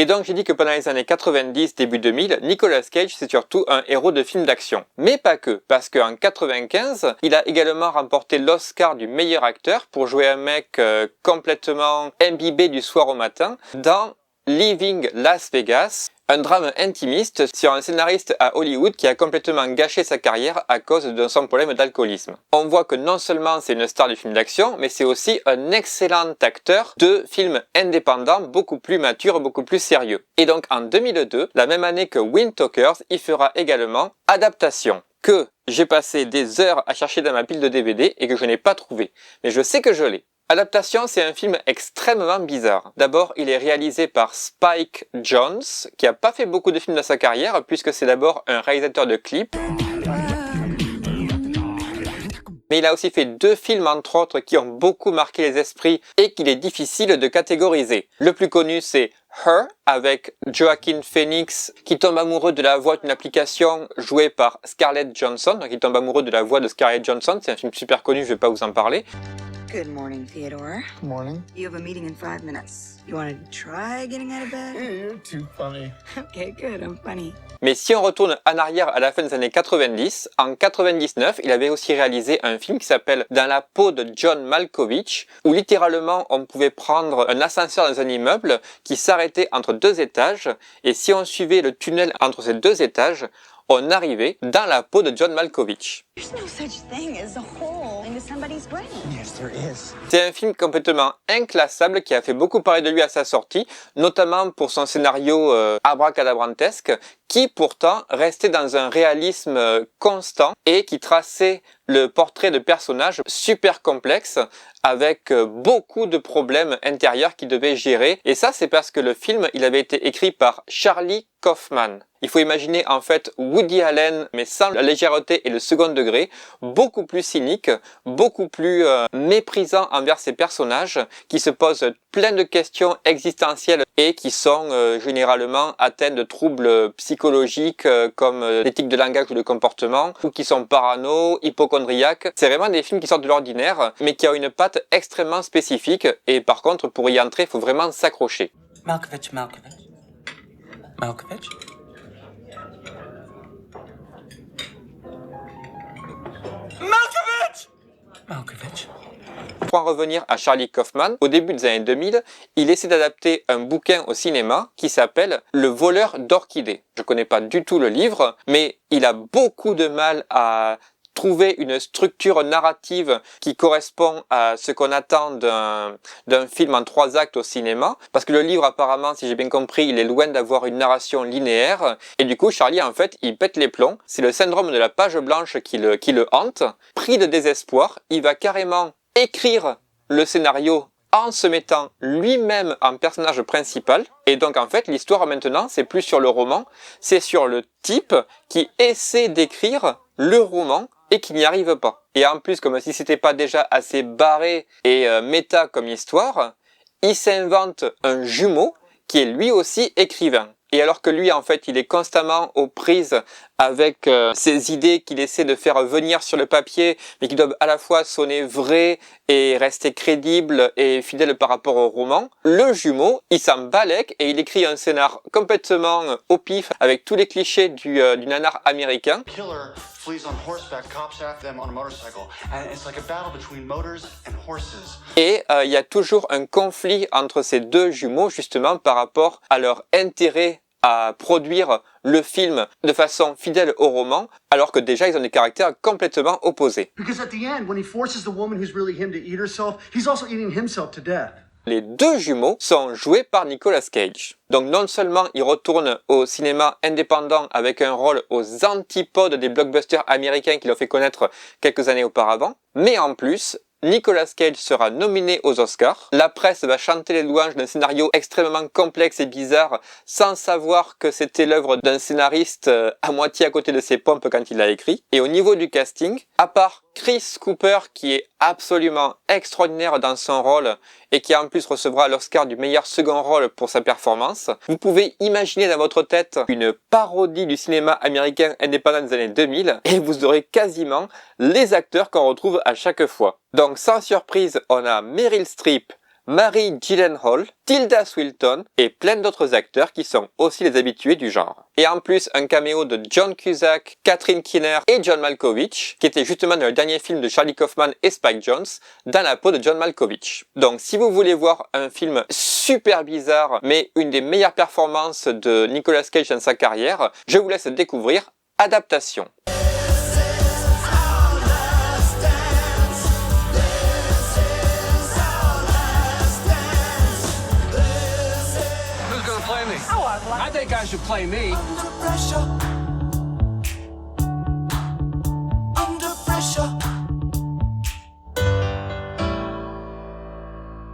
Et donc j'ai dit que pendant les années 90, début 2000, Nicolas Cage c'est surtout un héros de films d'action. Mais pas que, parce qu'en 95, il a également remporté l'Oscar du meilleur acteur pour jouer un mec complètement imbibé du soir au matin dans Leaving Las Vegas, un drame intimiste sur un scénariste à Hollywood qui a complètement gâché sa carrière à cause de son problème d'alcoolisme. On voit que non seulement c'est une star du film d'action, mais c'est aussi un excellent acteur de films indépendants, beaucoup plus mature, beaucoup plus sérieux. Et donc en 2002, la même année que Wind Talkers, il fera également Adaptation, que j'ai passé des heures à chercher dans ma pile de DVD et que je n'ai pas trouvé. Mais je sais que je l'ai. Adaptation, c'est un film extrêmement bizarre. D'abord, il est réalisé par Spike Jonze, qui a pas fait beaucoup de films dans sa carrière, puisque c'est d'abord un réalisateur de clips. Mais il a aussi fait 2 films, entre autres, qui ont beaucoup marqué les esprits et qu'il est difficile de catégoriser. Le plus connu, c'est Her, avec Joaquin Phoenix, qui tombe amoureux de la voix d'une application jouée par Scarlett Johansson. Donc il tombe amoureux de la voix de Scarlett Johansson. C'est un film super connu, je vais pas vous en parler. Good morning, Theodore. Good morning. You have a meeting in 5 minutes. You want to try getting out of bed? You're too funny. Okay, good. I'm funny. Mais si on retourne en arrière à la fin des années 90, en 99, il avait aussi réalisé un film qui s'appelle Dans la peau de John Malkovich, où littéralement on pouvait prendre un ascenseur dans un immeuble qui s'arrêtait entre 2 étages, et si on suivait le tunnel entre ces 2 étages, on arrivait dans la peau de John Malkovich. There's no such thing as a hole into somebody's brain. Yes, there is. C'est un film complètement inclassable qui a fait beaucoup parler de lui à sa sortie, notamment pour son scénario abracadabrantesque, qui pourtant restait dans un réalisme constant et qui traçait le portrait de personnages super complexes avec beaucoup de problèmes intérieurs qu'il devait gérer. Et ça, c'est parce que le film, il avait été écrit par Charlie Kaufman. Il faut imaginer en fait Woody Allen, mais sans la légèreté et le second degré, beaucoup plus cynique, beaucoup plus méprisant envers ses personnages, qui se posent plein de questions existentielles et qui sont généralement atteints de troubles psychologiques comme l'éthique de langage ou de comportement, ou qui sont parano, hypochondriaques. C'est vraiment des films qui sortent de l'ordinaire, mais qui ont une patte extrêmement spécifique, et par contre, pour y entrer, il faut vraiment s'accrocher. Malkovich. Pour en revenir à Charlie Kaufman, au début des années 2000, il essaie d'adapter un bouquin au cinéma qui s'appelle Le voleur d'orchidées. Je connais pas du tout le livre, mais il a beaucoup de mal à trouver une structure narrative qui correspond à ce qu'on attend d'un film en 3 actes au cinéma, parce que le livre apparemment, si j'ai bien compris, il est loin d'avoir une narration linéaire, et du coup Charlie en fait il pète les plombs, c'est le syndrome de la page blanche qui le hante. Pris de désespoir, il va carrément écrire le scénario en se mettant lui-même en personnage principal, et donc en fait l'histoire maintenant c'est plus sur le roman, c'est sur le type qui essaie d'écrire le roman et qui n'y arrive pas. Et en plus, comme si c'était pas déjà assez barré et méta comme histoire, il s'invente un jumeau qui est lui aussi écrivain. Et alors que lui, en fait, il est constamment aux prises avec ces idées qu'il essaie de faire venir sur le papier, mais qui doivent à la fois sonner vraies et rester crédibles et fidèles par rapport au roman, le jumeau, il s'en balèque et il écrit un scénar complètement au pif, avec tous les clichés du nanar américain. Et il y a toujours un conflit entre ces 2 jumeaux, justement, par rapport à leur intérêt à produire le film de façon fidèle au roman, alors que déjà ils ont des caractères complètement opposés. Les 2 jumeaux sont joués par Nicolas Cage. Donc non seulement il retourne au cinéma indépendant avec un rôle aux antipodes des blockbusters américains qui l'ont fait connaître quelques années auparavant, mais en plus, Nicolas Cage sera nominé aux Oscars. La presse va chanter les louanges d'un scénario extrêmement complexe et bizarre sans savoir que c'était l'œuvre d'un scénariste à moitié à côté de ses pompes quand il l'a écrit. Et au niveau du casting, à part Chris Cooper qui est absolument extraordinaire dans son rôle et qui en plus recevra l'Oscar du meilleur second rôle pour sa performance, vous pouvez imaginer dans votre tête une parodie du cinéma américain indépendant des années 2000 et vous aurez quasiment les acteurs qu'on retrouve à chaque fois. Donc sans surprise, on a Meryl Streep, Mary Gyllenhaal, Tilda Swinton et plein d'autres acteurs qui sont aussi les habitués du genre. Et en plus, un caméo de John Cusack, Catherine Keener et John Malkovich, qui était justement dans le dernier film de Charlie Kaufman et Spike Jonze, dans la peau de John Malkovich. Donc si vous voulez voir un film super bizarre, mais une des meilleures performances de Nicolas Cage dans sa carrière, je vous laisse découvrir Adaptation. Who's gonna play me? I think I should play me.